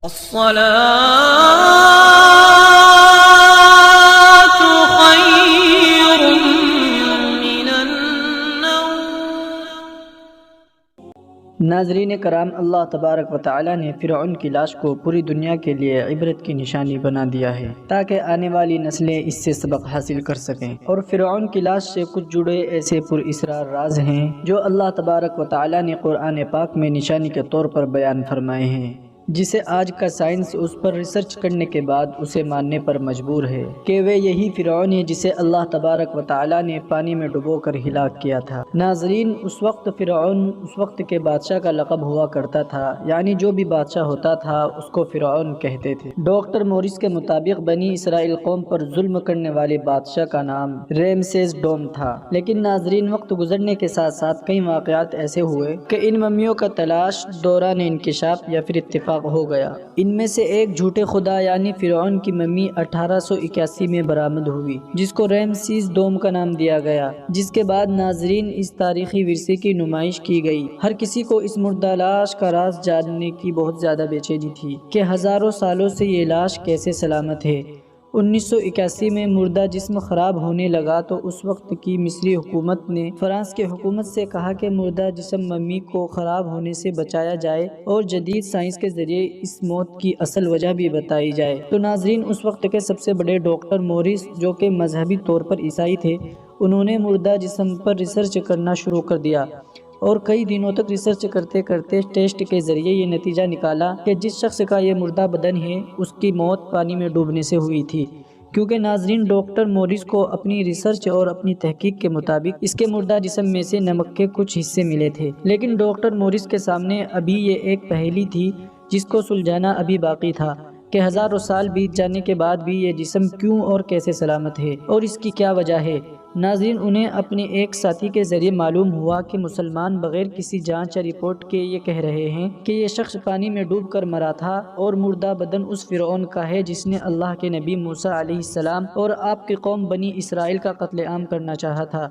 الصلاة خير من النوم۔ ناظرین کرام، اللہ تبارک و تعالی نے فرعون کی لاش کو پوری دنیا کے لیے عبرت کی نشانی بنا دیا ہے تاکہ آنے والی نسلیں اس سے سبق حاصل کر سکیں، اور فرعون کی لاش سے کچھ جڑے ایسے پر اسرار راز ہیں جو اللہ تبارک و تعالی نے قرآن پاک میں نشانی کے طور پر بیان فرمائے ہیں، جسے آج کا سائنس اس پر ریسرچ کرنے کے بعد اسے ماننے پر مجبور ہے کہ وہ یہی فرعون ہے جسے اللہ تبارک و تعالی نے پانی میں ڈبو کر ہلاک کیا تھا۔ ناظرین، اس وقت فرعون اس وقت کے بادشاہ کا لقب ہوا کرتا تھا، یعنی جو بھی بادشاہ ہوتا تھا اس کو فرعون کہتے تھے۔ ڈاکٹر موریس کے مطابق بنی اسرائیل قوم پر ظلم کرنے والے بادشاہ کا نام ریمسیس ڈوم تھا، لیکن ناظرین وقت گزرنے کے ساتھ ساتھ کئی واقعات ایسے ہوئے کہ ان ممیوں کا تلاش دوران انکشاف یا پھر اتفاق ہو گیا۔ ان میں سے ایک جھوٹے خدا یعنی فرعون کی ممی 1881 میں برآمد ہوئی، جس کو ریمسیس دوم کا نام دیا گیا، جس کے بعد ناظرین اس تاریخی ورثے کی نمائش کی گئی۔ ہر کسی کو اس مردہ لاش کا راز جاننے کی بہت زیادہ بے چینی تھی کہ ہزاروں سالوں سے یہ لاش کیسے سلامت ہے۔ 1981 میں مردہ جسم خراب ہونے لگا تو اس وقت کی مصری حکومت نے فرانس کی حکومت سے کہا کہ مردہ جسم ممی کو خراب ہونے سے بچایا جائے اور جدید سائنس کے ذریعے اس موت کی اصل وجہ بھی بتائی جائے۔ تو ناظرین، اس وقت کے سب سے بڑے ڈاکٹر موریس، جو کہ مذہبی طور پر عیسائی تھے، انہوں نے مردہ جسم پر ریسرچ کرنا شروع کر دیا، اور کئی دنوں تک ریسرچ کرتے کرتے ٹیسٹ کے ذریعے یہ نتیجہ نکالا کہ جس شخص کا یہ مردہ بدن ہے اس کی موت پانی میں ڈوبنے سے ہوئی تھی۔ کیونکہ ناظرین، ڈاکٹر موریس کو اپنی ریسرچ اور اپنی تحقیق کے مطابق اس کے مردہ جسم میں سے نمک کے کچھ حصے ملے تھے، لیکن ڈاکٹر موریس کے سامنے ابھی یہ ایک پہیلی تھی جس کو سلجھانا ابھی باقی تھا کہ ہزاروں سال بیت جانے کے بعد بھی یہ جسم کیوں اور کیسے سلامت ہے اور اس کی کیا وجہ ہے۔ ناظرین، انہیں اپنے ایک ساتھی کے ذریعے معلوم ہوا کہ مسلمان بغیر کسی جانچ یا رپورٹ کے یہ کہہ رہے ہیں کہ یہ شخص پانی میں ڈوب کر مرا تھا، اور مردہ بدن اس فرعون کا ہے جس نے اللہ کے نبی موسیٰ علیہ السلام اور آپ کی قوم بنی اسرائیل کا قتل عام کرنا چاہا تھا۔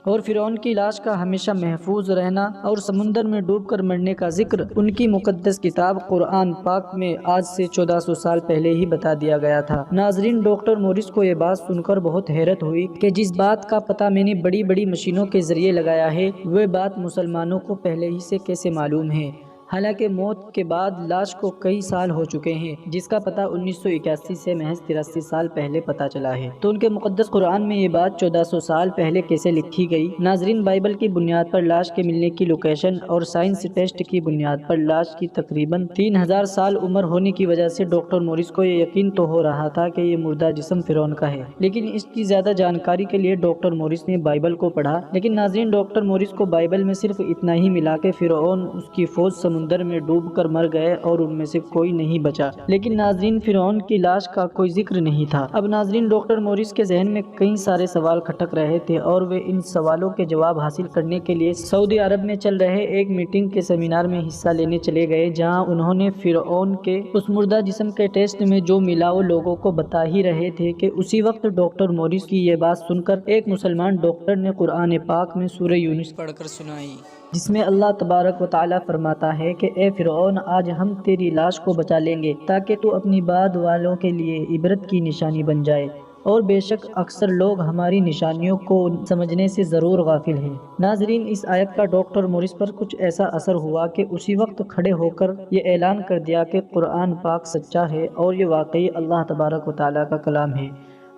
اور فرعون کی لاش کا ہمیشہ محفوظ رہنا اور سمندر میں ڈوب کر مرنے کا ذکر ان کی مقدس کتاب قرآن پاک میں آج سے 1400 سال پہلے ہی بتا دیا گیا تھا۔ ناظرین، ڈاکٹر موریس کو یہ بات سن کر بہت حیرت ہوئی کہ جس بات کا پتہ میں نے بڑی بڑی مشینوں کے ذریعے لگایا ہے، وہ بات مسلمانوں کو پہلے ہی سے کیسے معلوم ہے، حالانکہ موت کے بعد لاش کو کئی سال ہو چکے ہیں، جس کا پتہ 1981 سے محض 83 سال پہلے پتہ چلا ہے۔ تو ان کے مقدس قرآن میں یہ بات 1400 سال پہلے کیسے لکھی گئی؟ ناظرین، بائبل کی بنیاد پر لاش کے ملنے کی لوکیشن اور سائنس ٹیسٹ کی بنیاد پر لاش کی تقریباً 3000 سال عمر ہونے کی وجہ سے ڈاکٹر موریس کو یہ یقین تو ہو رہا تھا کہ یہ مردہ جسم فرعون کا ہے، لیکن اس کی زیادہ جانکاری کے لیے ڈاکٹر موریس نے بائبل کو پڑھا۔ لیکن ناظرین، ڈاکٹر موریس کو بائبل میں صرف اتنا ہی ملا کہ فرعون اس کی فوج سمندر میں ڈوب کر مر گئے اور ان میں سے کوئی نہیں بچا، لیکن ناظرین فرعون کی لاش کا کوئی ذکر نہیں تھا۔ اب ناظرین، ڈاکٹر موریس کے ذہن میں کئی سارے سوال کھٹک رہے تھے، اور وہ ان سوالوں کے جواب حاصل کرنے کے لیے سعودی عرب میں چل رہے ایک میٹنگ کے سیمینار میں حصہ لینے چلے گئے، جہاں انہوں نے فرعون کے اس مردہ جسم کے ٹیسٹ میں جو ملا وہ لوگوں کو بتا ہی رہے تھے کہ اسی وقت ڈاکٹر موریس کی یہ بات سن کر ایک مسلمان ڈاکٹر نے قرآن پاک میں سورہ یونس پڑھ کر سنائی، جس میں اللہ تبارک و تعالیٰ فرماتا ہے کہ اے فرعون، آج ہم تیری لاش کو بچا لیں گے تاکہ تو اپنی بعد والوں کے لیے عبرت کی نشانی بن جائے، اور بے شک اکثر لوگ ہماری نشانیوں کو سمجھنے سے ضرور غافل ہیں۔ ناظرین، اس آیت کا ڈاکٹر موریس پر کچھ ایسا اثر ہوا کہ اسی وقت کھڑے ہو کر یہ اعلان کر دیا کہ قرآن پاک سچا ہے اور یہ واقعی اللہ تبارک و تعالیٰ کا کلام ہے،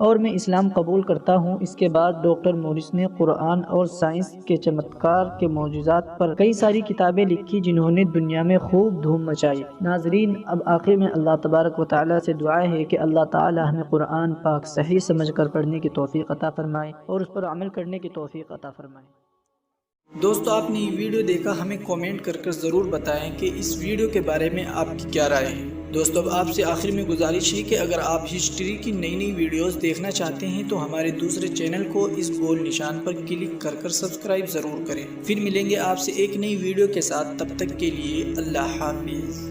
اور میں اسلام قبول کرتا ہوں۔ اس کے بعد ڈاکٹر موریس نے قرآن اور سائنس کے چمتکار کے معجزات پر کئی ساری کتابیں لکھی جنہوں نے دنیا میں خوب دھوم مچائی۔ ناظرین، اب آخر میں اللہ تبارک و تعالیٰ سے دعا ہے کہ اللہ تعالیٰ ہمیں قرآن پاک صحیح سمجھ کر پڑھنے کی توفیق عطا فرمائے اور اس پر عمل کرنے کی توفیق عطا فرمائے۔ دوستو، آپ نے یہ ویڈیو دیکھا، ہمیں کومنٹ کر ضرور بتائیں کہ اس ویڈیو کے بارے میں آپ کی کیا رائے ہے۔ دوستو، اب آپ سے آخر میں گزارش ہے کہ اگر آپ ہسٹری کی نئی ویڈیوز دیکھنا چاہتے ہیں تو ہمارے دوسرے چینل کو اس گول نشان پر کلک کر سبسکرائب ضرور کریں۔ پھر ملیں گے آپ سے ایک نئی ویڈیو کے ساتھ، تب تک کے لیے اللہ حافظ۔